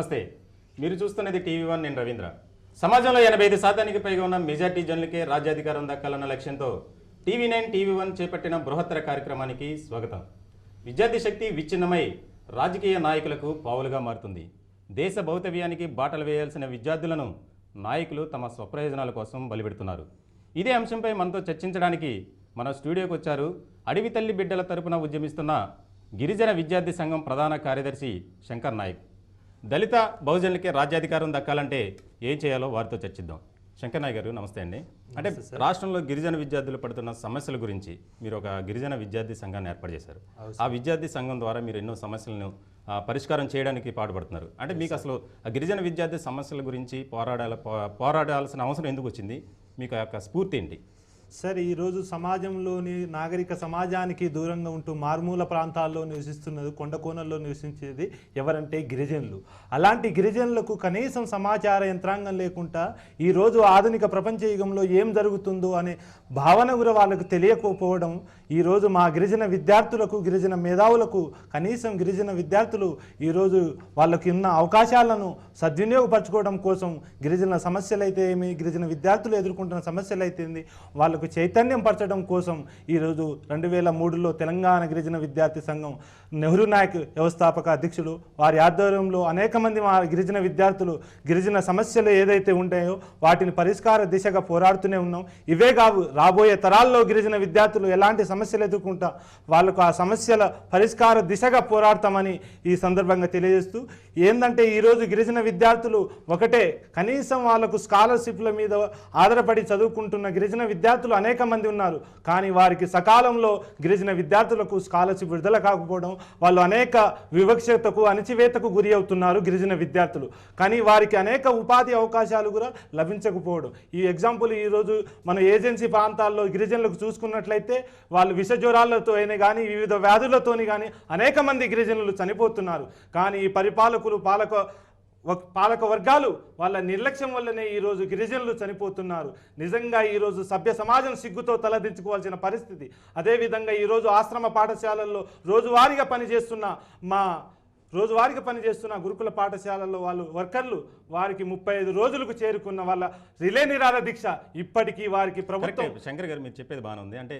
నమస్తే. మీరు చూస్తున్నది టీవీ1. నేను రవీంద్ర. సమాజంలో 85% పైగా ఉన్న మెజార్టీ జనులకే రాజ్యాధికారం దక్కాలన్న లక్ష్యంతో టీవీ9 టీవీ1 చేపట్టిన బృహత్తర కార్యక్రమానికి స్వాగతం. విద్యార్థి శక్తి విచ్ఛిన్నమై రాజకీయ నాయకులకు పావులుగా మారుతుంది. దేశ భవితవ్యానికి బాటలు వేయాల్సిన విద్యార్థులను నాయకులు తమ స్వప్రయోజనాల కోసం బలిపెడుతున్నారు. ఇదే అంశంపై మనతో చర్చించడానికి మన స్టూడియోకి వచ్చారు అడవి తల్లి బిడ్డల తరపున ఉద్యమిస్తున్న గిరిజన విద్యార్థి సంఘం ప్రధాన కార్యదర్శి శంకర్ నాయక్. దళిత బహుజనులకే రాజ్యాధికారం దక్కాలంటే ఏం చేయాలో వారితో చర్చిద్దాం. శంకర్ నాయక్ గారు నమస్తే అండి. అంటే రాష్ట్రంలో గిరిజన విద్యార్థులు పడుతున్న సమస్యల గురించి మీరు ఒక గిరిజన విద్యార్థి సంఘాన్ని ఏర్పాటు చేశారు. ఆ విద్యార్థి సంఘం ద్వారా మీరు ఎన్నో సమస్యలను పరిష్కారం చేయడానికి పాటుపడుతున్నారు. అంటే మీకు అసలు ఆ గిరిజన విద్యార్థి సమస్యల గురించి పోరాడాల్సిన అవసరం ఎందుకు వచ్చింది? మీకు ఆ యొక్క స్ఫూర్తి ఏంటి? సార్, ఈరోజు సమాజంలోని నాగరిక సమాజానికి దూరంగా ఉంటూ మారుమూల ప్రాంతాల్లో నివసిస్తున్నది, కొండ కోణల్లో నివసించేది ఎవరంటే గిరిజనులు. అలాంటి గిరిజనులకు కనీసం సమాచార యంత్రాంగం లేకుండా ఈరోజు ఆధునిక ప్రపంచ యుగంలో ఏం జరుగుతుందో అనే భావన కూడా వాళ్ళకు తెలియకపోవడం, ఈరోజు మా గిరిజన విద్యార్థులకు, గిరిజన మేధావులకు, కనీసం గిరిజన విద్యార్థులు ఈరోజు వాళ్ళకి ఉన్న అవకాశాలను సద్వినియోగపరచుకోవడం కోసం గిరిజన సమస్యలైతే ఏమి, గిరిజన విద్యార్థులు ఎదుర్కొంటున్న సమస్యలైతే వాళ్ళకు చైతన్యం పరచడం కోసం ఈరోజు 2003లో తెలంగాణ గిరిజన విద్యార్థి సంఘం నెహ్రూ నాయక్ వ్యవస్థాపక అధ్యక్షులు వారి ఆధ్వర్యంలో అనేక మంది మా గిరిజన విద్యార్థులు గిరిజన సమస్యలు ఏదైతే ఉంటాయో వాటిని పరిష్కార దిశగా పోరాడుతూనే ఉన్నాం. ఇవే కావు, రాబోయే తరాల్లో గిరిజన విద్యార్థులు ఎలాంటి సమస్యలు ఎదుర్కొంటా వాళ్ళకు ఆ సమస్యల పరిష్కార దిశగా పోరాడతామని ఈ సందర్భంగా తెలియజేస్తూ, ఏంటంటే ఈరోజు గిరిజన విద్యార్థులు ఒకటే, కనీసం వాళ్ళకు స్కాలర్షిప్ల మీద ఆధారపడి చదువుకుంటున్న గిరిజన విద్యార్థులు అనేక మంది ఉన్నారు. కానీ వారికి సకాలంలో గిరిజన విద్యార్థులకు స్కాలర్షిప్ విడుదల కాకపోవడం, వాళ్ళు అనేక వివక్షతకు, అణచివేతకు గురి అవుతున్నారు గిరిజన విద్యార్థులు. కానీ వారికి అనేక ఉపాధి అవకాశాలు కూడా లభించకపోవడం. ఈ ఎగ్జాంపుల్ ఈరోజు మన ఏజెన్సీ ప్రాంతాల్లో గిరిజనులకు చూసుకున్నట్లయితే వాళ్ళు విష జ్వరాలతో అయినా కానీ, వివిధ వ్యాధులతోని కానీ అనేక మంది గిరిజనులు చనిపోతున్నారు. కానీ ఈ పరిపాలకులు, పాలక వర్గాలు వాళ్ళ నిర్లక్ష్యం వల్లనే ఈరోజు గిరిజనులు చనిపోతున్నారు. నిజంగా ఈరోజు సభ్య సమాజం సిగ్గుతో తలదించుకోవాల్సిన పరిస్థితి. అదేవిధంగా ఈరోజు ఆశ్రమ పాఠశాలల్లో రోజువారీగా పనిచేస్తున్న గురుకుల పాఠశాలల్లో వాళ్ళు వర్కర్లు వారికి 35 రోజులకు చేరుకున్న వాళ్ళ రిలే నిరాహార దీక్ష ఇప్పటికీ వారికి ప్రభుత్వం. శంకర్ గారు, మీరు చెప్పేది బాగానే ఉంది. అంటే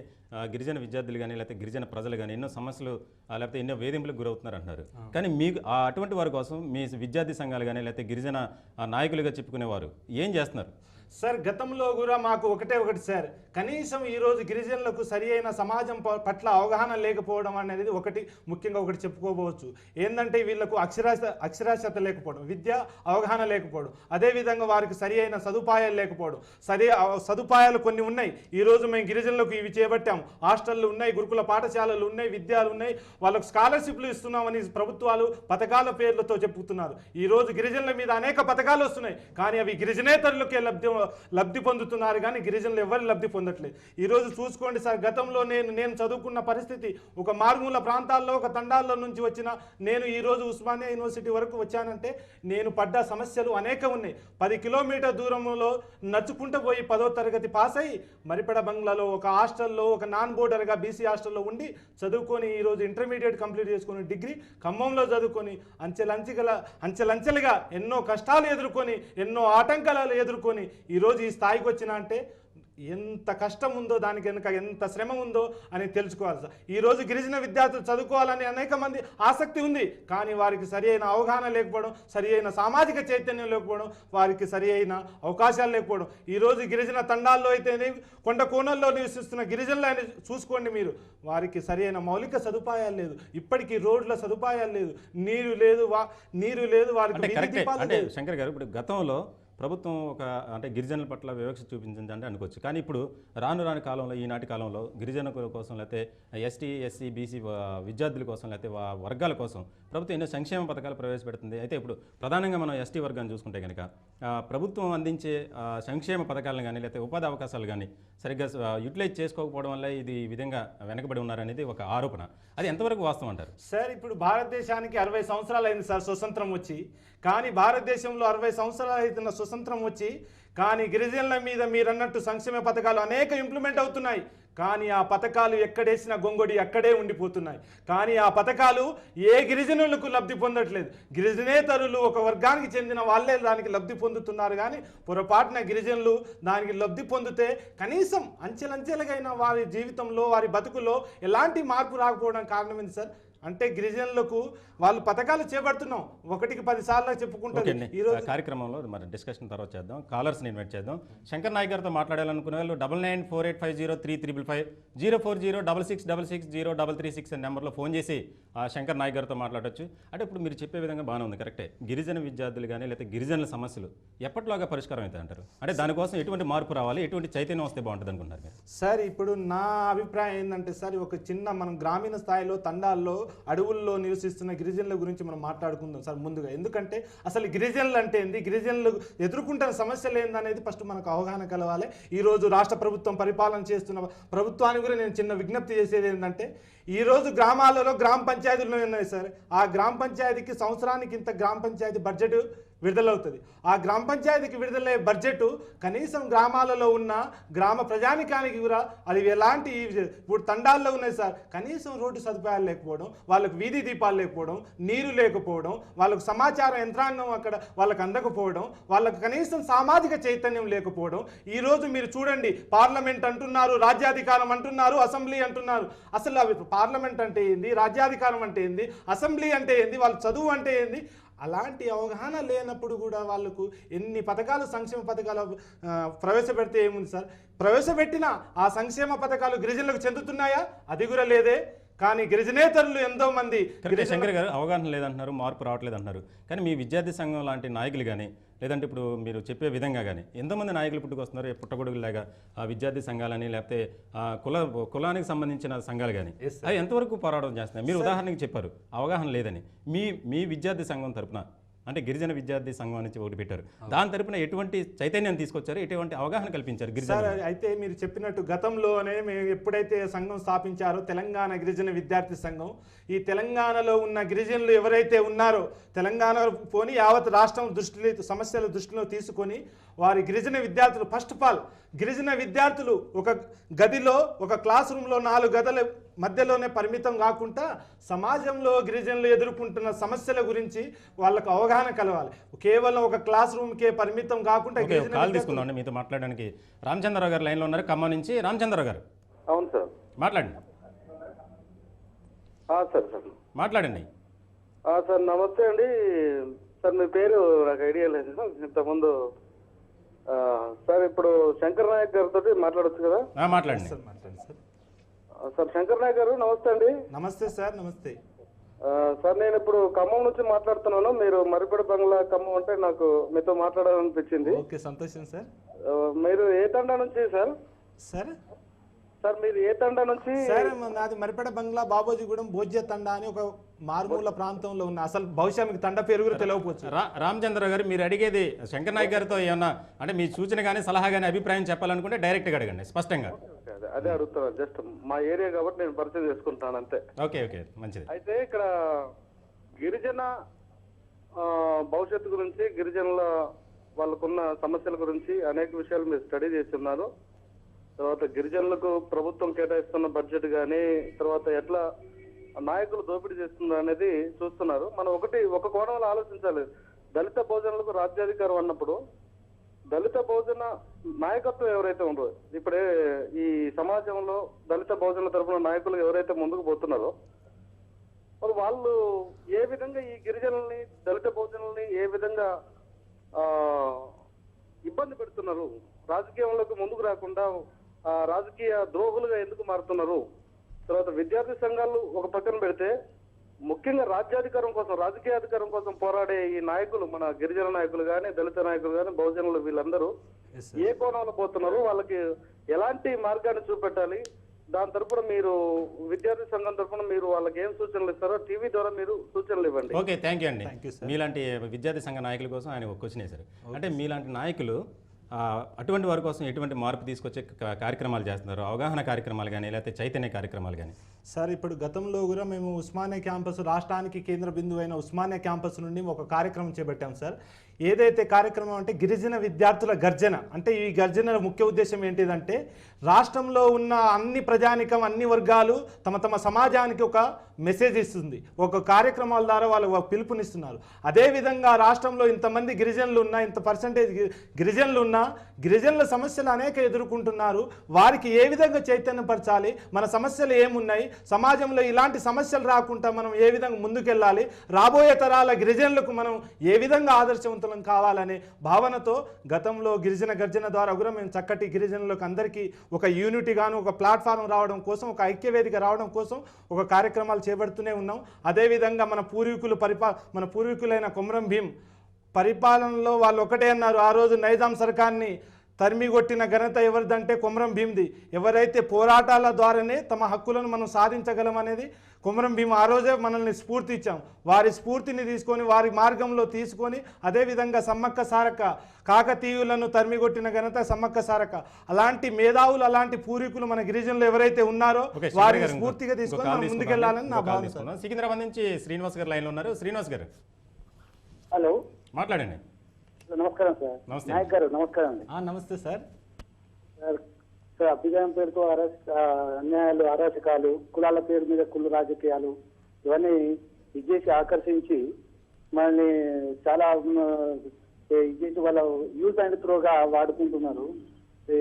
గిరిజన విద్యార్థులు కానీ లేకపోతే గిరిజన ప్రజలు కానీ ఎన్నో సమస్యలు లేకపోతే ఎన్నో వేధింపులకు గురవుతున్నారు అంటున్నారు. కానీ మీకు అటువంటి వారి కోసం మీ విద్యార్థి సంఘాలు కానీ లేకపోతే గిరిజన నాయకులుగా చెప్పుకునేవారు ఏం చేస్తున్నారు? సార్, గతంలో కూడా మాకు ఒకటి సార్, కనీసం ఈరోజు గిరిజనులకు సరి అయిన సమాజం పట్ల అవగాహన లేకపోవడం అనేది ముఖ్యంగా ఒకటి చెప్పుకోవచ్చు. ఏంటంటే వీళ్ళకు అక్షరాస్యత లేకపోవడం, విద్య అవగాహన లేకపోవడం, అదేవిధంగా వారికి సరి అయిన సదుపాయాలు లేకపోవడం. సదుపాయాలు కొన్ని ఉన్నాయి. ఈరోజు మేము గిరిజనులకు ఇవి చేపట్టాం, హాస్టళ్ళు ఉన్నాయి, గురుకుల పాఠశాలలు ఉన్నాయి, విద్యాలు ఉన్నాయి, వాళ్ళకు స్కాలర్షిప్లు ఇస్తున్నామని ప్రభుత్వాలు పథకాల పేర్లతో చెప్పుతున్నారు. ఈరోజు గిరిజనుల మీద అనేక పథకాలు వస్తున్నాయి, కానీ అవి గిరిజనేతరులకే లబ్ధి పొందుతున్నారు, కానీ గిరిజనులు ఎవరు లబ్ధి పొందట్లేదు. ఈరోజు చూసుకోండి సార్, గతంలో నేను చదువుకున్న పరిస్థితి ఒక మారుమూల ప్రాంతాల్లో, ఒక తండాల్లో నుంచి వచ్చిన నేను ఈరోజు ఉస్మానియా యూనివర్సిటీ వరకు వచ్చానంటే నేను పడ్డ సమస్యలు అనేక ఉన్నాయి. 10 కిలోమీటర్ దూరంలో నడుచుకుంటూ పోయి 10వ తరగతి పాస్ అయ్యి మరిపెడ బంగ్లాలో ఒక హాస్టల్లో, ఒక నాన్ బోర్డర్గా బీసీ హాస్టల్లో ఉండి చదువుకొని ఈరోజు ఇంటర్మీడియట్ కంప్లీట్ చేసుకొని డిగ్రీ ఖమ్మంలో చదువుకొని అంచెలంచెలుగా ఎన్నో కష్టాలు ఎదుర్కొని, ఎన్నో ఆటంకాలు ఎదుర్కొని ఈరోజు ఈ స్థాయికి వచ్చినా అంటే ఎంత కష్టం ఉందో, దానికి వెనుక ఎంత శ్రమ ఉందో అని తెలుసుకోవాలి సార్. ఈరోజు గిరిజన విద్యార్థులు చదువుకోవాలని అనేక మంది ఆసక్తి ఉంది, కానీ వారికి సరి అయిన అవగాహన లేకపోవడం, సరి అయిన సామాజిక చైతన్యం లేకపోవడం, వారికి సరి అయిన అవకాశాలు లేకపోవడం. ఈరోజు గిరిజన తండాల్లో అయితేనే, కొండ కోణల్లో నివసిస్తున్న గిరిజనులు చూసుకోండి మీరు, వారికి సరి అయిన మౌలిక సదుపాయాలు లేదు, ఇప్పటికీ రోడ్ల సదుపాయాలు లేదు, నీరు లేదు, వారికి. శంకర్ గారు, ఇప్పుడు గతంలో ప్రభుత్వం అంటే గిరిజనుల పట్ల వివక్ష చూపించింది అంటే అనుకోవచ్చు. కానీ ఇప్పుడు రాను కాలంలో, ఈనాటి కాలంలో గిరిజనుల కోసం లేకపోతే ఎస్టీ, ఎస్సీ, బీసీ విద్యార్థుల కోసం లేకపోతే వర్గాల కోసం ప్రభుత్వం ఎన్నో సంక్షేమ పథకాలు ప్రవేశపెడుతుంది. అయితే ఇప్పుడు ప్రధానంగా మనం ఎస్టీ వర్గాన్ని చూసుకుంటే కనుక ప్రభుత్వం అందించే సంక్షేమ పథకాలను కానీ లేకపోతే ఉపాధి అవకాశాలు కానీ సరిగ్గా యూటిలైజ్ చేసుకోకపోవడం వల్ల ఇది ఈ విధంగా వెనకబడి ఉన్నారనేది ఒక ఆరోపణ. అది ఎంతవరకు వాస్తవం అంటారు? సార్, ఇప్పుడు భారతదేశానికి 60 సంవత్సరాలు అయింది సార్ స్వతంత్రం వచ్చి. కానీ భారతదేశంలో 60 సంవత్సరాలు అవుతున్న స్వతంత్రం వచ్చి, కానీ గిరిజనుల మీద మీరన్నట్టు సంక్షేమ పథకాలు అనేక ఇంప్లిమెంట్ అవుతున్నాయి, కానీ ఆ పథకాలు ఎక్కడేసిన గొంగొడి అక్కడే ఉండిపోతున్నాయి. కానీ ఆ పథకాలు ఏ గిరిజనులకు లబ్ధి పొందట్లేదు. గిరిజనేతరులు ఒక వర్గానికి చెందిన వాళ్ళే దానికి లబ్ధి పొందుతున్నారు. కానీ పొరపాటున గిరిజనులు దానికి లబ్ధి పొందితే కనీసం అంచెలంచెలుగైన వారి జీవితంలో వారి బతుకులో ఎలాంటి మార్పు రాకపోవడం కారణం ఏంటి సార్? అంటే గిరిజనులకు వాళ్ళు పథకాలు చేపడుతున్నాం, 1కి 10 సార్లు చెప్పుకుంటారు. ఈరోజు కార్యక్రమంలో మరి డిస్కషన్ తర్వాత చేద్దాం. కాలర్స్ని ఇన్వైట్ చేద్దాం. శంకర్ నాయక్ గారితో మాట్లాడాలనుకునే వాళ్ళు 9948503355 04066660336 అనే నెంబర్లో ఫోన్ చేసి శంకర్ నాయక్ గారితో మాట్లాడవచ్చు. అంటే ఇప్పుడు మీరు చెప్పే విధంగా బాగానే ఉంది, కరెక్టే. గిరిజన విద్యార్థులు కానీ లేకపోతే గిరిజనుల సమస్యలు ఎప్పటిలాగా పరిష్కారం అవుతాయి అంటారు? అంటే దానికోసం ఎటువంటి మార్పు రావాలి, ఎటువంటి చైతన్యం వస్తే బాగుంటుంది అనుకుంటున్నారు మీరు? సార్ ఇప్పుడు నా అభిప్రాయం ఏంటంటే సార్, ఒక చిన్న మనం గ్రామీణ స్థాయిలో తండాల్లో అడవుల్లో నివసిస్తున్న గిరిజనుల గురించి మనం మాట్లాడుకుందాం సార్ ముందుగా. ఎందుకంటే అసలు గిరిజనులు అంటే ఏంది, గిరిజనులు ఎదుర్కొంటున్న సమస్యలు ఏందనేది ఫస్ట్ మనకు అవగాహన కలవాలి. ఈరోజు రాష్ట్ర ప్రభుత్వం పరిపాలన చేస్తున్న ప్రభుత్వానికి కూడా నేను చిన్న విజ్ఞప్తి చేసేది ఏంటంటే, ఈరోజు గ్రామాలలో గ్రామ పంచాయతీలు ఉన్నాయి సార్. ఆ గ్రామ పంచాయతీకి సంవత్సరానికి ఇంత గ్రామ పంచాయతీ బడ్జెట్ విడుదలవుతుంది. ఆ గ్రామ పంచాయతీకి విడుదలయ్యే బడ్జెట్ కనీసం గ్రామాలలో ఉన్న గ్రామ ప్రజానికానికి కూడా అది ఎలాంటి, ఇప్పుడు తండాల్లో ఉన్నాయి సార్, కనీసం రోడ్డు సదుపాయాలు లేకపోవడం, వాళ్ళకు వీధి దీపాలు లేకపోవడం, నీరు లేకపోవడం, వాళ్ళకు సమాచార యంత్రాంగం అక్కడ వాళ్ళకు అందకపోవడం, వాళ్ళకు కనీసం సామాజిక చైతన్యం లేకపోవడం. ఈరోజు మీరు చూడండి, పార్లమెంట్ అంటున్నారు, రాజ్యాధికారం అంటున్నారు, అసెంబ్లీ అంటున్నారు. అసలు అవి పార్లమెంట్ అంటే ఏంది, రాజ్యాధికారం అంటే ఏంది, అసెంబ్లీ అంటే ఏంది, వాళ్ళ చదువు అంటే ఏంది, అలాంటి అవగాహన లేనప్పుడు కూడా వాళ్ళకు ఎన్ని పథకాలు, సంక్షేమ పథకాలు ప్రవేశపెడితే ఏముంది సార్? ప్రవేశపెట్టిన ఆ సంక్షేమ పథకాలు గిరిజనులకు చెందుతున్నాయా? అది కూడా లేదే. కానీ గిరిజనేతరులు ఎంతో మంది. శంకర్ గారు అవగాహన లేదంటున్నారు, మార్పు రావట్లేదు అంటున్నారు. కానీ మీ విద్యార్థి సంఘం లాంటి నాయకులు కానీ, లేదంటే ఇప్పుడు మీరు చెప్పే విధంగా కానీ ఎంతోమంది నాయకులు పుట్టుకొస్తున్నారు, పుట్టగొడుగులాగా ఆ విద్యార్థి సంఘాలని, లేకపోతే కులానికి సంబంధించిన సంఘాలు కానీ, అవి ఎంతవరకు పోరాటం చేస్తున్నాయి? మీరు ఉదాహరణకి చెప్పారు అవగాహన లేదని. మీ విద్యార్థి సంఘం తరపున, అంటే గిరిజన విద్యార్థి సంఘం నుంచి ఒకటి పెట్టారు, దాని తరపున ఎటువంటి చైతన్యం తీసుకొచ్చారు, ఎటువంటి అవగాహన కల్పించారు గిరిజన? అయితే మీరు చెప్పినట్టు గతంలోనే మేము ఎప్పుడైతే సంఘం స్థాపించారో తెలంగాణ గిరిజన విద్యార్థి సంఘం, ఈ తెలంగాణలో ఉన్న గిరిజనులు ఎవరైతే ఉన్నారో, తెలంగాణ పోని యావత్ రాష్ట్రం సమస్యల దృష్టిలో తీసుకొని వారి గిరిజన విద్యార్థులు, ఫస్ట్ ఆఫ్ ఆల్ గిరిజన విద్యార్థులు ఒక గదిలో, ఒక క్లాస్ రూమ్లో 4 గదుల మధ్యలోనే పరిమితం కాకుండా సమాజంలో గిరిజనులు ఎదుర్కొంటున్న సమస్యల గురించి వాళ్ళకు అవగాహన కలవాలి. కేవలం ఒక క్లాస్ రూమ్కే పరిమితం కాకుండా కాల్ తీసుకుందాం. మీతో మాట్లాడడానికి రామచంద్రరావు గారు లైన్లో ఉన్నారు, ఖమ్మం నుంచి. రామచంద్రరావు గారు. అవును సార్, మాట్లాడండి. సార్ మాట్లాడండి. సార్ నమస్తే అండి. సార్ మీ పేరు నాకు ఐడియా లేదు ఇంతకుముందు. సార్ ఇప్పుడు శంకర్ నాయక్ గారితో మాట్లాడొచ్చు కదా? మాట్లాడండి సార్. శంకర్ నాయక్ గారు నమస్తే అండి. నమస్తే సార్. నమస్తే సార్. నేను ఇప్పుడు ఖమ్మం నుంచి మాట్లాడుతున్నాను. మీరు మరిపడి బంగ్లా ఖమ్మం అంటే నాకు మీతో మాట్లాడాలనిపించింది. ఓకే, సంతోషం సార్. మీరు ఏ తండా నుంచి సార్? సార్ సార్ మీరు ఏ తండా నుంచి? సార్ నాది మరిపేట బంగ్లా బాబోజీగూడెం భోజ్య తండా అని ఒక మారుమూల ప్రాంతంలో ఉన్న. అసలు బహుశా మీకు తండ పేరు కూడా తెలియకపోవచ్చు. రామచంద్ర గారు, మీరు అడిగేది శంకర్ నాయక్ గారితో ఏమన్నా అంటే మీ సూచన కానీ సలహా కానీ అభిప్రాయం చెప్పాలనుకుంటే డైరెక్ట్గా అడగండి, స్పష్టంగా. అదే అడుగుతాను, జస్ట్ మా ఏరియా కాబట్టి నేను పరిచయం చేసుకుంటాను అంతే. ఓకే ఓకే, మంచిది. అయితే ఇక్కడ గిరిజన భవిష్యత్తు గురించి, గిరిజనుల వాళ్ళకున్న సమస్యల గురించి అనేక విషయాలు మీరు స్టడీ చేస్తున్నారు. తర్వాత గిరిజనులకు ప్రభుత్వం కేటాయిస్తున్న బడ్జెట్ కానీ, తర్వాత ఎట్లా నాయకులు దోపిడీ చేస్తున్నారు అనేది చూస్తున్నారు. మనం ఒక కోణంలో ఆలోచించాలి. దళిత బహుజనులకు రాజ్యాధికారం అన్నప్పుడు దళిత బహుజన నాయకత్వం ఎవరైతే ఉందో, ఇప్పుడే ఈ సమాజంలో దళిత బహుజనుల తరఫున నాయకులు ఎవరైతే ముందుకు పోతున్నారో మరి వాళ్ళు ఏ విధంగా ఈ గిరిజనుల్ని, దళిత బహుజనుల్ని ఏ విధంగా ఇబ్బంది పెడుతున్నారు, రాజకీయంలోకి ముందుకు రాకుండా రాజకీయ ద్రోహులుగా ఎందుకు మారుతున్నారు. తర్వాత విద్యార్థి సంఘాలు ఒక పక్కన పెడితే ముఖ్యంగా రాజ్యాధికారం కోసం, రాజకీయ అధికారం కోసం పోరాడే ఈ నాయకులు, మన గిరిజన నాయకులు కానీ, దళిత నాయకులు కానీ, బహుజనులు, వీళ్ళందరూ ఏ కోణంలో పోతున్నారు, వాళ్ళకి ఎలాంటి మార్గాన్ని చూపెట్టాలి, దాని తరపున మీరు విద్యార్థి సంఘం తరపున మీరు వాళ్ళకి ఏం సూచనలు ఇస్తారో టీవీ ద్వారా మీరు సూచనలు ఇవ్వండి. ఓకే, థ్యాంక్ యూ అండి. మీలాంటి విద్యార్థి సంఘ నాయకుల కోసం ఆయన ఒక క్వశ్చన్ వేశారు. అంటే మీలాంటి నాయకులు అటువంటి వారి కోసం ఎటువంటి మార్పు తీసుకొచ్చే కార్యక్రమాలు చేస్తున్నారు, అవగాహన కార్యక్రమాలు కానీ, లేకపోతే చైతన్య కార్యక్రమాలు కానీ? సార్ ఇప్పుడు గతంలో కూడా మేము ఉస్మానియా క్యాంపస్ రాష్ట్రానికి కేంద్ర బిందువు అయిన ఉస్మానియా క్యాంపస్ నుండి ఒక కార్యక్రమం చేపట్టాం సార్. ఏదైతే కార్యక్రమం అంటే గిరిజన విద్యార్థుల గర్జన. అంటే ఈ గర్జనల ముఖ్య ఉద్దేశం ఏంటిదంటే రాష్ట్రంలో ఉన్న అన్ని ప్రజానికం అన్ని వర్గాలు తమ తమ సమాజానికి ఒక మెసేజ్ ఇస్తుంది, ఒక కార్యక్రమాల ద్వారా వాళ్ళు పిలుపునిస్తున్నారు. అదేవిధంగా రాష్ట్రంలో ఇంతమంది గిరిజనులు ఉన్నా, ఇంత పర్సంటేజ్ గిరిజనులు ఉన్నా, గిరిజనుల సమస్యలు అనేక ఎదుర్కొంటున్నారు. వారికి ఏ విధంగా చైతన్యపరచాలి, మన సమస్యలు ఏమున్నాయి, సమాజంలో ఇలాంటి సమస్యలు రాకుండా మనం ఏ విధంగా ముందుకెళ్ళాలి, రాబోయే తరాల గిరిజనులకు మనం ఏ విధంగా ఆదర్శవంతులం కావాలనే భావనతో గతంలో గిరిజన గర్జన ద్వారా కూడా మేము చక్కటి గిరిజనులకు అందరికీ ఒక యూనిటీ గాను, ఒక ప్లాట్ఫారం రావడం కోసం, ఒక ఐక్యవేదిక రావడం కోసం ఒక కార్యక్రమాలు చేపడుతూనే ఉన్నాం. అదేవిధంగా మన పూర్వీకులైన కొమరం భీం పరిపాలనలో వాళ్ళు ఒకటే అన్నారు, ఆ రోజు నైజాం సర్కార్ని తరిమిగొట్టిన ఘనత ఎవరిదంటే కొమరం భీంది. ఎవరైతే పోరాటాల ద్వారానే తమ హక్కులను మనం సాధించగలం అనేది కొమరం భీం ఆ రోజే మనల్ని స్ఫూర్తి ఇచ్చాం. వారి స్ఫూర్తిని తీసుకొని వారి మార్గంలో తీసుకొని అదేవిధంగా సమ్మక్క సారక్క కాకతీయులను తరిమిగొట్టిన ఘనత సమ్మక్క సారక్క. అలాంటి మేధావులు, అలాంటి పూర్వీకులు మన గిరిజనులు ఎవరైతే ఉన్నారో వారిని స్ఫూర్తిగా తీసుకొని మనం ముందుకెళ్లాలని నా భావన. సికింద్రాబాద్ నుంచి శ్రీనివాస్ గారు లైన్లో ఉన్నారు. శ్రీనివాస్ గారు హలో, మాట్లాడండి. నమస్కారం సార్. నమస్తే. నాయక్ గారు నమస్కారం అండి. నమస్తే సార్. సార్ అభ్యుదయం పేరుతో అన్యాయాలు, అరాచకాలు, కులాల పేరు మీద కుళ్ళు రాజకీయాలు ఇవన్నీ ఇచ్చేసి ఆకర్షించి మనల్ని చాలా ఇచ్చేసి వాళ్ళ యూజ్ అండ్ త్రోగా వాడుకుంటున్నారు.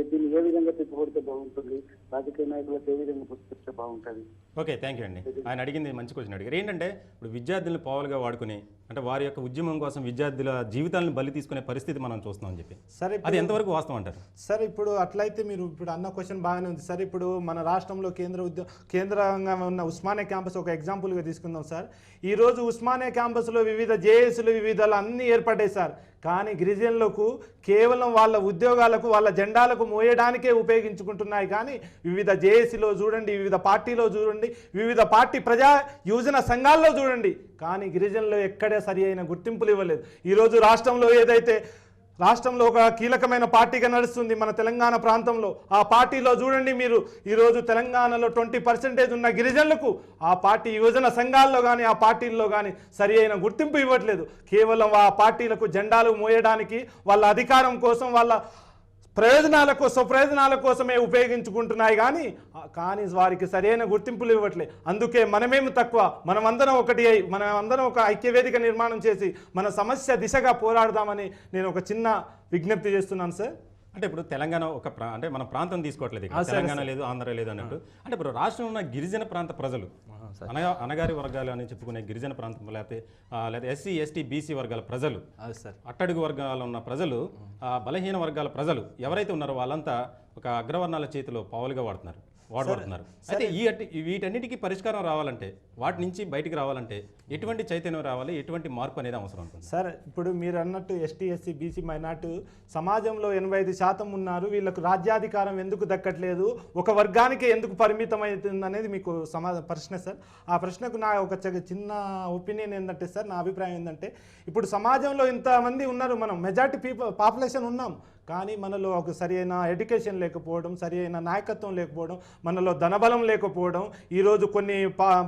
దీన్ని ఏ విధంగా తిప్పుకొడితే బాగుంటుంది, రాజకీయ నాయకులకు ఏ విధంగా పుస్తకిస్తే బాగుంటుంది? ఓకే, థ్యాంక్ యూ అండి. ఆయన అడిగింది మంచి క్వశ్చన్ అడిగారు. ఏంటంటే ఇప్పుడు విద్యార్థులను పావులుగా వాడుకుని, అంటే వారి యొక్క ఉద్యమం కోసం విద్యార్థుల జీవితాలను బలి తీసుకునే పరిస్థితి మనం చూస్తున్నాం అని చెప్పి, సరే అది ఎంతవరకు వాస్తవం అంటారు? సార్ ఇప్పుడు అట్లయితే మీరు ఇప్పుడు అన్న క్వశ్చన్ బాగానే ఉంది సార్. ఇప్పుడు మన రాష్ట్రంలో కేంద్రంగా ఉన్న ఉస్మానియా క్యాంపస్ ఒక ఎగ్జాంపుల్గా తీసుకుందాం సార్. ఈరోజు ఉస్మానియా క్యాంపస్లో వివిధ జేఏసీలు వివిధాలు అన్నీ ఏర్పడ్డాయి సార్. కానీ గిరిజనులకు కేవలం వాళ్ళ ఉద్యోగాలకు, వాళ్ళ జెండాలకు మోయడానికే ఉపయోగించుకుంటున్నాయి. కానీ వివిధ జేఏసీలో చూడండి, వివిధ పార్టీలో చూడండి, వివిధ పార్టీ ప్రజా యువజన సంఘాల్లో చూడండి, కానీ గిరిజనులు ఎక్కడే సరి అయిన గుర్తింపులు ఇవ్వలేదు. ఈరోజు రాష్ట్రంలో ఒక కీలకమైన పార్టీగా నడుస్తుంది మన తెలంగాణ ప్రాంతంలో. ఆ పార్టీలో చూడండి మీరు, ఈరోజు తెలంగాణలో 20% ఉన్న గిరిజనులకు ఆ పార్టీ యువజన సంఘాల్లో కానీ ఆ పార్టీల్లో కానీ సరి అయిన గుర్తింపు ఇవ్వట్లేదు. కేవలం ఆ పార్టీలకు జెండాలు మోయడానికి, వాళ్ళ అధికారం కోసం, వాళ్ళ స్వప్రయోజనాల కోసమే ఉపయోగించుకుంటున్నాయి. కానీ వారికి సరైన గుర్తింపులు ఇవ్వట్లే. అందుకే మనమేమి తక్కువ, మనమందరం ఒకటి అయి, మనమందరం ఒక ఐక్యవేదిక నిర్మాణం చేసి మన సమస్య దిశగా పోరాడదామని నేను ఒక చిన్న విజ్ఞప్తి చేస్తున్నాను సార్. అంటే ఇప్పుడు తెలంగాణ అంటే మన ప్రాంతం తీసుకోవట్లేదు, తెలంగాణ లేదు, ఆంధ్ర లేదు అన్నట్టు. అంటే ఇప్పుడు రాష్ట్రంలో ఉన్న గిరిజన ప్రాంత ప్రజలు, అనగారి వర్గాలు అని చెప్పుకునే గిరిజన ప్రాంతం, లేదా ఎస్సీ ఎస్టీ బీసీ వర్గాల ప్రజలు, అట్టడుగు వర్గాలు ఉన్న ప్రజలు, బలహీన వర్గాల ప్రజలు ఎవరైతే ఉన్నారో వాళ్ళంతా ఒక అగ్రవర్ణాల చేతిలో పావులుగా వాడుతున్నారు. అయితే వీటన్నిటికీ పరిష్కారం రావాలంటే, వాటి నుంచి బయటికి రావాలంటే ఎటువంటి చైతన్యం రావాలి, ఎటువంటి మార్పు అనేది అవసరం ఉంటుంది సార్? ఇప్పుడు మీరు అన్నట్టు ఎస్టీ ఎస్సీ బీసీ మైనార్టీ సమాజంలో 85% ఉన్నారు. వీళ్ళకు రాజ్యాధికారం ఎందుకు దక్కట్లేదు, ఒక వర్గానికి ఎందుకు పరిమితం అవుతుంది అనేది మీకు ప్రశ్న సార్. ఆ ప్రశ్నకు నా ఒక చిన్న ఒపీనియన్ ఏంటంటే సార్, నా అభిప్రాయం ఏంటంటే, ఇప్పుడు సమాజంలో ఇంతమంది ఉన్నారు, మనం మెజారిటీ పాపులేషన్ ఉన్నాం, కానీ మనలో ఒక సరి అయిన ఎడ్యుకేషన్ లేకపోవడం, సరి అయిన నాయకత్వం లేకపోవడం, మనలో ధనబలం లేకపోవడం, ఈరోజు కొన్ని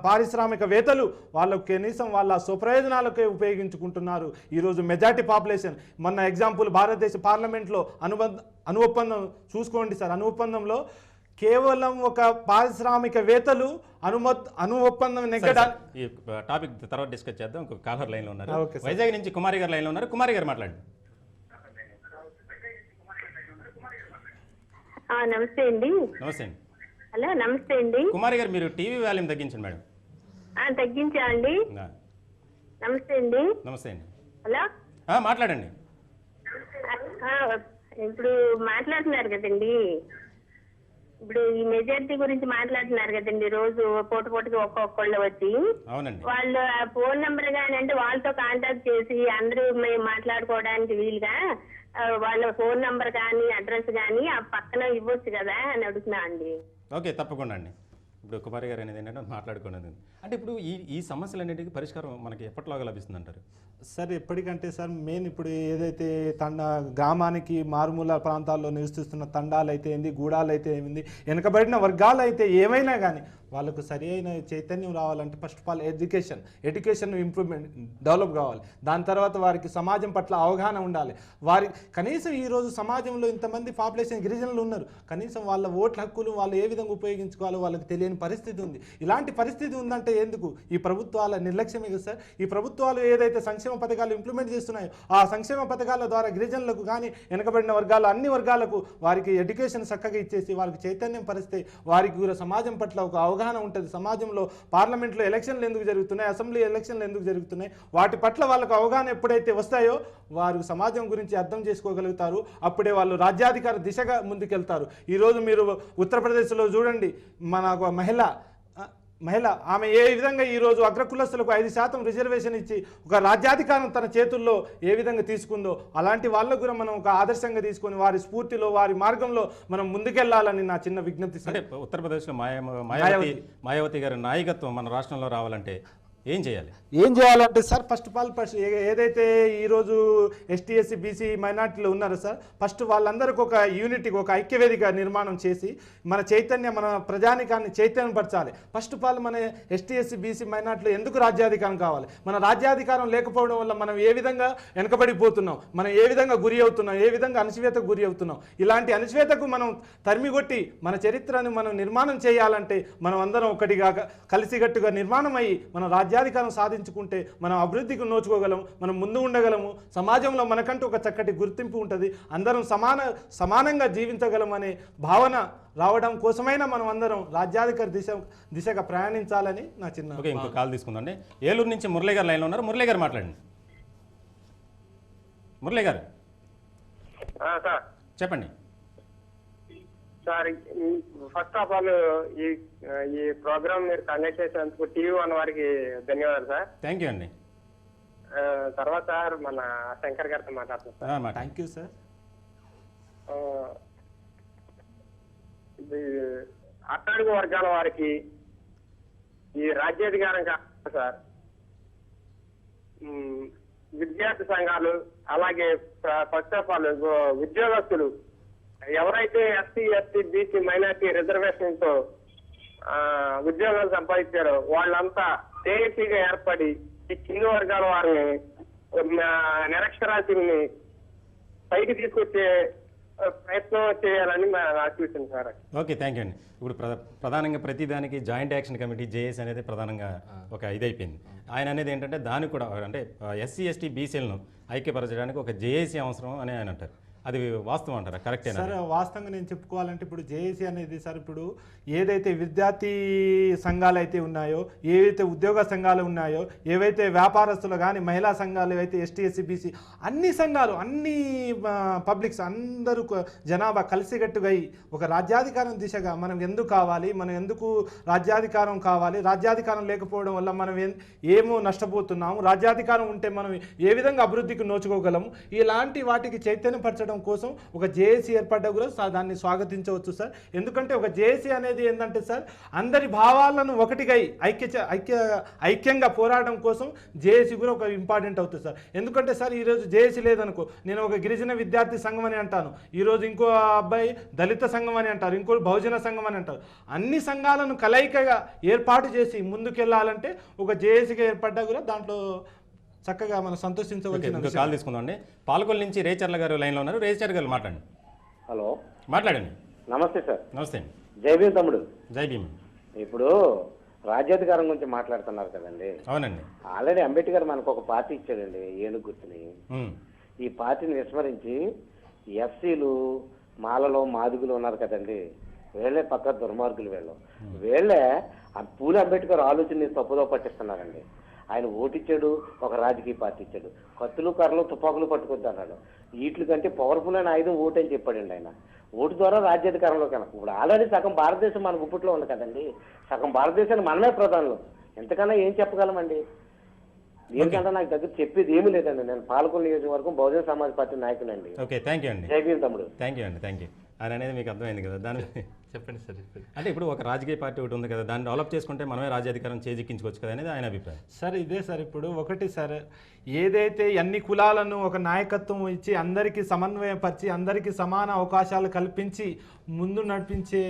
పారిశ్రామికవేత్తలు వాళ్ళకు కనీసం వాళ్ళ స్వప్రయోజనాలకే ఉపయోగించుకుంటున్నారు. ఈరోజు మెజారిటీ పాపులేషన్, మొన్న ఎగ్జాంపుల్ భారతదేశ పార్లమెంట్లో అణు ఒప్పందం చూసుకోండి సార్. అణు ఒప్పందంలో కేవలం ఒక పారిశ్రామికవేత్తలు అణు ఒప్పందం ఈ టాపిక్ తర్వాత డిస్కస్ చేద్దాం. ఇంకొక కాలర్ లైన్లో ఉన్నారు, వైజాగ్ నుంచి కుమారి గారు లైన్లో ఉన్నారు. కుమారి గారు మాట్లాడండి. నమస్తే అండి. నమస్తే అండి. హలో, నమస్తే అండి. కుమారి గారు, మీరు టీవీ వాల్యూమ్ తగ్గించండి మేడం. తగ్గించా అండి. నమస్తే అండి. నమస్తే అండి. హలో, మాట్లాడండి. ఇప్పుడు మాట్లాడుతున్నారు కదండి, ఇప్పుడు ఈ మెజారిటీ గురించి మాట్లాడుతున్నారు కదండి. రోజు పూటకి ఒక్కొక్కళ్ళు వచ్చి వాళ్ళు ఫోన్ నెంబర్ గాని అంటే వాళ్ళతో కాంటాక్ట్ చేసి అందరూ మేము మాట్లాడుకోవడానికి వీలుగా వాళ్ళ ఫోన్ నంబర్ కానీ అడ్రస్ కానీ ఆ పక్కన ఇవ్వచ్చు కదా అని అడుగుతున్నా అండి. ఓకే, తప్పకుండా అండి. ఇప్పుడు కుమారి గారు అనేది ఏంటంటే మాట్లాడుకున్నది అంటే, ఇప్పుడు ఈ సమస్యలన్నిటికీ పరిష్కారం మనకి ఎప్పటిలాగా లభిస్తుంది అంటారు సార్? ఎప్పటికంటే సార్, మెయిన్ ఇప్పుడు ఏదైతే గ్రామానికి మారుమూల ప్రాంతాల్లో నివసిస్తున్న తండాలు అయితే ఏంది, గూడాలు అయితే ఏంది, వెనుకబడిన వర్గాలు అయితే ఏమైనా కానీ వాళ్ళకు సరి అయిన చైతన్యం రావాలంటే first of all education improvement develop కావాలి. దాని తర్వాత వారికి సమాజం పట్ల అవగాహన ఉండాలి. వారి కనీసం ఈరోజు సమాజంలో ఇంతమంది పాపులేషన్ గిరిజనులు ఉన్నారు, కనీసం వాళ్ళ ఓట్ల హక్కులు వాళ్ళు ఏ విధంగా ఉపయోగించుకోవాలో వాళ్ళకి తెలియని పరిస్థితి ఉంది. ఇలాంటి పరిస్థితి ఉందంటే ఎందుకు? ఈ ప్రభుత్వాల నిర్లక్ష్యమే కదా సార్. ఈ ప్రభుత్వాలు ఏదైతే సంక్షేమ పథకాలు ఇంప్లిమెంట్ చేస్తున్నాయో ఆ సంక్షేమ పథకాల ద్వారా గిరిజనులకు కానీ వెనకబడిన వర్గాలు అన్ని వర్గాలకు వారికి ఎడ్యుకేషన్ చక్కగా ఇచ్చేసి వారికి చైతన్యం పరిస్తే వారికి కూడా సమాజం పట్ల ఒక అవగాహన ఉంటుంది. సమాజంలో పార్లమెంట్లో ఎలక్షన్లు ఎందుకు జరుగుతున్నాయి, అసెంబ్లీ ఎలక్షన్లు ఎందుకు జరుగుతున్నాయి, వాటి పట్ల వాళ్ళకు అవగాహన ఎప్పుడైతే వస్తాయో వారు సమాజం గురించి అర్థం చేసుకోగలుగుతారు. అప్పుడే వాళ్ళు రాజ్యాధికార దిశగా ముందుకెళ్తారు. ఈరోజు మీరు ఉత్తరప్రదేశ్లో చూడండి, మన ఒక మహిళ ఆమె ఏ విధంగా ఈరోజు అగ్రకులస్తులకు 5% రిజర్వేషన్ ఇచ్చి ఒక రాజ్యాధికారం తన చేతుల్లో ఏ విధంగా తీసుకుందో అలాంటి వాళ్ళకు కూడా మనం ఒక ఆదర్శంగా తీసుకొని వారి స్ఫూర్తిలో వారి మార్గంలో మనం ముందుకెళ్లాలని నా చిన్న విజ్ఞప్తి. అంటే ఉత్తరప్రదేశ్లో మాయావతి గారి నాయకత్వం మన రాష్ట్రంలో రావాలంటే ఏం చేయాలంటే సార్ ఫస్ట్ ఆఫ్ ఆల్ ఏదైతే ఈరోజు ఎస్టీ ఎస్సీ బీసీ మైనార్టీలు ఉన్నారో సార్, ఫస్ట్ వాళ్ళందరికీ ఒక యూనిటీకి ఒక ఐక్యవేదిక నిర్మాణం చేసి మన ప్రజానికాన్ని చైతన్యపరచాలి. ఫస్ట్ ఆఫ్ ఆల్ మన ఎస్టీ ఎస్సీ బీసీ మైనార్టీలు ఎందుకు రాజ్యాధికారం కావాలి? మన రాజ్యాధికారం లేకపోవడం వల్ల మనం ఏ విధంగా వెనకబడిపోతున్నాం, మనం ఏ విధంగా గురి అవుతున్నాం, ఏ విధంగా అణచివేతకు గురి అవుతున్నాం. ఇలాంటి అణచివేతకు మనం తరిమిగొట్టి మన చరిత్రను మనం నిర్మాణం చేయాలంటే మనం అందరం ఒకటిగా కలిసిగట్టుగా నిర్మాణం అయ్యి మన రాజ్యాధికారం సాధించుకుంటే మనం అభివృద్ధికి నోచుకోగలం, మనం ముందు ఉండగలము. సమాజంలో మనకంటూ ఒక చక్కటి గుర్తింపు ఉంటుంది, అందరం సమానంగా జీవించగలం అనే భావన రావడం కోసమైనా మనం అందరం రాజ్యాధికార దిశగా ప్రయాణించాలని నా చిన్న. ఓకే, ఇంకో కాల్ తీసుకుందండి. ఏలూరు నుంచి మురళి గారు లైన్లో ఉన్నారు. మురళి గారు మాట్లాడండి. మురళి గారు చెప్పండి. సార్, ఫస్ట్ ఆఫ్ ఆల్ ఈ ప్రోగ్రామ్ మీరు కండక్ట్ చేసినందుకు TV1 వారికి ధన్యవాదాలు సార్. థ్యాంక్ యూ అండి. తర్వాత సార్ మన శంకర్ గారితో మాట్లాడుతున్నాం సార్. Thank you sir. అట్టడుగు వర్గాల వారికి ఈ రాజ్యాధికారం కాదు సార్. విద్యార్థి సంఘాలు అలాగే ఫస్ట్ ఆఫ్ ఆల్ ఉద్యోగస్తులు ఎవరైతే SC ST BC minority reservation తో ఉద్యోగాలు సంపాదించారో వాళ్ళంతా జేఏసీగా ఏర్పడి ఈ కింది వర్గాల వారిని నిరక్షరాస్యుల్ని పైకి తీసుకొచ్చే ప్రయత్నం చేయాలని ఆశిస్తుంది సార్. ఓకే, థ్యాంక్ యూ అండి. ఇప్పుడు ప్రధానంగా ప్రతిదానికి జాయింట్ యాక్షన్ కమిటీ జేఏసీ అనేది ప్రధానంగా ఒక ఇదైపోయింది. ఆయన అనేది ఏంటంటే దానికి కూడా అంటే ఎస్సీ ఎస్టీ బీసీలను ఐక్యపరచడానికి ఒక జేఏసీ అవసరం అని ఆయన అంటారు. అది వాస్తవం అంటారా? కరెక్టే సార్. వాస్తవంగా నేను చెప్పుకోవాలంటే ఇప్పుడు జేఏసీ అనేది సార్, ఇప్పుడు ఏదైతే విద్యార్థి సంఘాలు అయితే ఉన్నాయో, ఏవైతే ఉద్యోగ సంఘాలు ఉన్నాయో, ఏవైతే వ్యాపారస్తులు కానీ మహిళా సంఘాలు ఏవైతే ఎస్టీ ఎస్సీ బీసీ అన్ని సంఘాలు అన్ని పబ్లిక్స్ అందరూ జనాభా కలిసికట్టుగా ఒక రాజ్యాధికారం దిశగా మనం ఎందుకు కావాలి, మనం ఎందుకు రాజ్యాధికారం కావాలి, రాజ్యాధికారం లేకపోవడం వల్ల మనం ఏమో నష్టపోతున్నాము, రాజ్యాధికారం ఉంటే మనం ఏ విధంగా అభివృద్ధికి నోచుకోగలము, ఇలాంటి వాటికి చైతన్యపరచడం కోసం ఒక జేఏసీ ఏర్పడ్డా కూడా దాన్ని స్వాగతించవచ్చు సార్. ఎందుకంటే ఒక జేఏసీ అనేది ఏంటంటే సార్, అందరి భావాలను ఒకటిగా ఐక్యంగా పోరాడడం కోసం జేఏసీ కూడా ఒక ఇంపార్టెంట్ అవుతుంది సార్. ఎందుకంటే సార్ ఈరోజు జేఏసీ లేదనుకో, నేను ఒక గిరిజన విద్యార్థి సంఘం అని అంటాను, ఈరోజు ఇంకో అబ్బాయి దళిత సంఘం అని అంటారు, ఇంకో బహుజన సంఘం అని అంటారు. అన్ని సంఘాలను కలయికగా ఏర్పాటు చేసి ముందుకెళ్లాలంటే ఒక జేఏసీగా ఏర్పడ్డా కూడా దాంట్లో చక్కగా మనం సంతోషించవచ్చు. కాల్ తీసుకుందామండి. పాలకొల్లు నుంచి రేచర్ల గారు లైన్లో ఉన్నారు. రేచర్ గారు మాట్లాడండి. హలో, మాట్లాడండి. నమస్తే సార్. నమస్తే అండి. జై భీమ్ తమ్ముడు. జై భీమ్. ఇప్పుడు రాజ్యాధికారం గురించి మాట్లాడుతున్నారు కదండి. అవునండి. ఆల్రెడీ అంబేద్కర్ మనకు ఒక పార్టీ ఇచ్చాడండి, ఏనుగు గుర్తుని. ఈ పార్టీని విస్మరించి ఎస్సీలు మాలలో మాదిగులు ఉన్నారు కదండి, వీళ్ళే పక్క దుర్మార్గులు. వీళ్ళే పూలి అంబేద్కర్ ఆలోచనని తప్పుదో పట్టిస్తున్నారండి. ఆయన ఓటిచ్చాడు, ఒక రాజకీయ పార్టీ ఇచ్చాడు, కత్తులు కర్రలు తుపాకులు పట్టుకొద్దు అన్నాడు. వీటి కంటే పవర్ఫుల్ అయిన ఆయుధం ఓటు అని చెప్పాడండి ఆయన. ఓటు ద్వారా రాజ్యాధికారంలో కనుక ఇప్పుడు ఆల్రెడీ సగం భారతదేశం మన గుప్పట్లో ఉంది కదండి, సగం భారతదేశానికి మనమే ప్రధానులు. ఎంతకన్నా ఏం చెప్పగలమండి? దీనికంటే నాకు దగ్గర చెప్పేది ఏమీ లేదండి. నేను పాలకొల్లు నియోజకవర్గం బహుజన సమాజ్ పార్టీ నాయకునండి. ఓకే, థ్యాంక్ యూ అండి. జై భీమ్ తమ్ముడు. థ్యాంక్ యూ అండి. Thank you. ఆయన అనేది మీకు అర్థమైంది కదా. దాని చెప్పండి సార్. అంటే ఇప్పుడు ఒక రాజకీయ పార్టీ ఒకటి ఉంది కదా, దాన్ని డెవలప్ చేసుకుంటే మనమే రాజ్యాధికారం చేజిక్కించుకోవచ్చు కదా అనేది ఆయన అభిప్రాయం. సార్ ఇదే సార్, ఇప్పుడు ఒకటి సార్, ఏదైతే అన్ని కులాలను ఒక నాయకత్వం ఇచ్చి అందరికీ సమన్వయపరిచి అందరికీ సమాన అవకాశాలు కల్పించి ముందు నడిపించే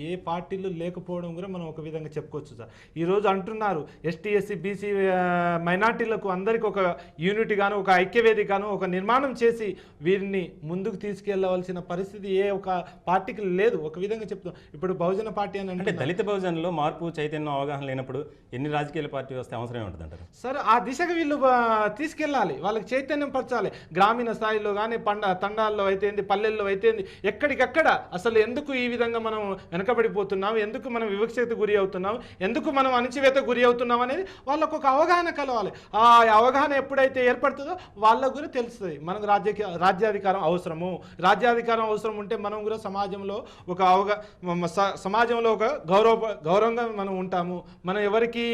ఏ పార్టీలు లేకపోవడం కూడా మనం ఒక విధంగా చెప్పుకోవచ్చు సార్. ఈరోజు అంటున్నారు ఎస్టీ ఎస్సీ బీసీ మైనార్టీలకు అందరికీ ఒక యూనిటీ గాను, ఒక ఐక్యవేదిక గాను ఒక నిర్మాణం చేసి వీరిని ముందుకు తీసుకెళ్లవలసిన పరిస్థితి ఏ ఒక పార్టీకి లేదు. ఒక విధంగా చెప్తాం, ఇప్పుడు బహుజన పార్టీ అని అంటే దళిత బహుజనులో మార్పు చైతన్యం అవగాహన లేనప్పుడు ఎన్ని రాజకీయ పార్టీ వస్తే అవసరమే ఉంటుంది అంటారు సార్. ఆ దిశగా వీళ్ళు తీసుకెళ్ళాలి, వాళ్ళకి చైతన్యం పరచాలి. గ్రామీణ స్థాయిలో కానీ తండాల్లో అయితే పల్లెల్లో అయితే ఎక్కడికక్కడ అసలు ఎందుకు ఈ విధంగా మనం వెనకబడిపోతున్నాం, ఎందుకు మనం వివక్షతకు గురి అవుతున్నాం, ఎందుకు మనం అణచివేత గురి అవుతున్నాం అనేది వాళ్ళకు ఒక అవగాహన కలవాలి. ఆ అవగాహన ఎప్పుడైతే ఏర్పడుతుందో వాళ్ళకు కూడా తెలుస్తుంది మనకు రాజ్యాధికారం అవసరము. రాజ్యాధికారం అవసరం ఉంటే మనం కూడా సమాజంలో ఒక సమాజంలో ఒక గౌరవంగా మనం ఉంటాము, మనం ఎవరికి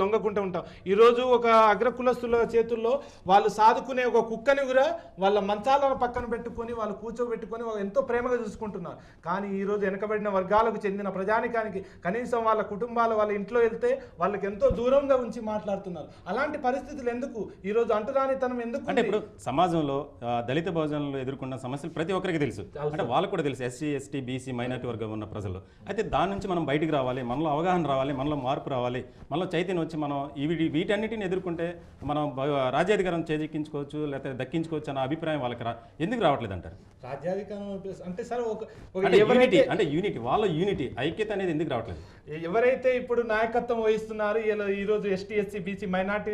లొంగకుండా ఉంటాం. ఈరోజు ఒక అగ్రకులస్తుల చేతుల్లో వాళ్ళు సాదుకునే ఒక కుక్కని కూడా వాళ్ళ మంచాలను పక్కన పెట్టుకొని వాళ్ళు కూర్చోబెట్టుకొని ఎంతో ప్రేమగా చూసుకుంటున్నారు. కానీ ఈరోజు వెనకబడిన వర్గాలకు చెందిన ప్రజానికానికి కనీసం వాళ్ళ కుటుంబాలు వాళ్ళ ఇంట్లో వెళ్తే వాళ్ళకి ఎంతో దూరంగా ఉంచి మాట్లాడుతున్నారు. అలాంటి పరిస్థితులు ఎందుకు ఈరోజు అంటురానితనం ఎందుకు? అంటే ఇప్పుడు సమాజంలో దళిత బహుజనులు ఎదుర్కొన్న సమస్యలు ప్రతి ఒక్కరికి తెలుసు, అంటే వాళ్ళకు కూడా తెలుసు, ఎస్సీ ఎస్టీ బీసీ మైనార్టీ వర్గం ఉన్న ప్రజలు. అయితే దాని నుంచి మనం బయటికి రావాలి, మనలో అవగాహన రావాలి, మనలో మార్పు రావాలి, మనలో చైతన్యం వచ్చి మనం వీటన్నిటిని ఎదుర్కొంటే మనం రాజ్యాధికారం చేజిక్కించుకోవచ్చు లేకపోతే దక్కించుకోవచ్చు అన్న అభిప్రాయం వాళ్ళకి ఎందుకు రావట్లేదు అంటారు? రాజ్యాధికారం అంటే సార్ అంటే యూనిటీ, వాళ్ళ యూనిటీ ఐక్యత అనేది ఎందుకు రావట్లేదు? ఎవరైతే ఇప్పుడు నాయకత్వం వహిస్తున్నారు ఈరోజు ఎస్టీ ఎస్సీ బీసీ మైనార్టీ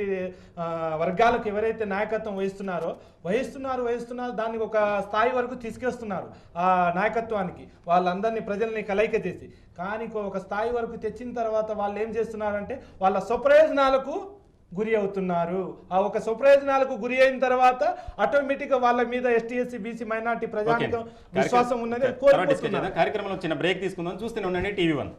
వర్గాలకు ఎవరైతే నాయకత్వం వహిస్తున్నారో వహిస్తున్నారు దానికి ఒక స్థాయి వరకు తీసుకొస్తున్నారు. ఆ నాయకత్వానికి వాళ్ళందరినీ ప్రజల్ని కలయిక చేసి, కానీ ఒక స్థాయి వరకు తెచ్చిన తర్వాత వాళ్ళు ఏం చేస్తున్నారంటే వాళ్ళ స్వప్రయోజనాలకు గురి అవుతున్నారు. ఆ ఒక స్వప్రయోజనాలకు గురి అయిన తర్వాత ఆటోమేటిక్గా వాళ్ళ మీద ఎస్టీ ఎస్సీ బీసీ మైనార్టీ ప్రజానికం విశ్వాసం ఉన్నది. కార్యక్రమంలో చిన్న బ్రేక్ తీసుకుందాం, చూస్తూనే ఉండండి TV1.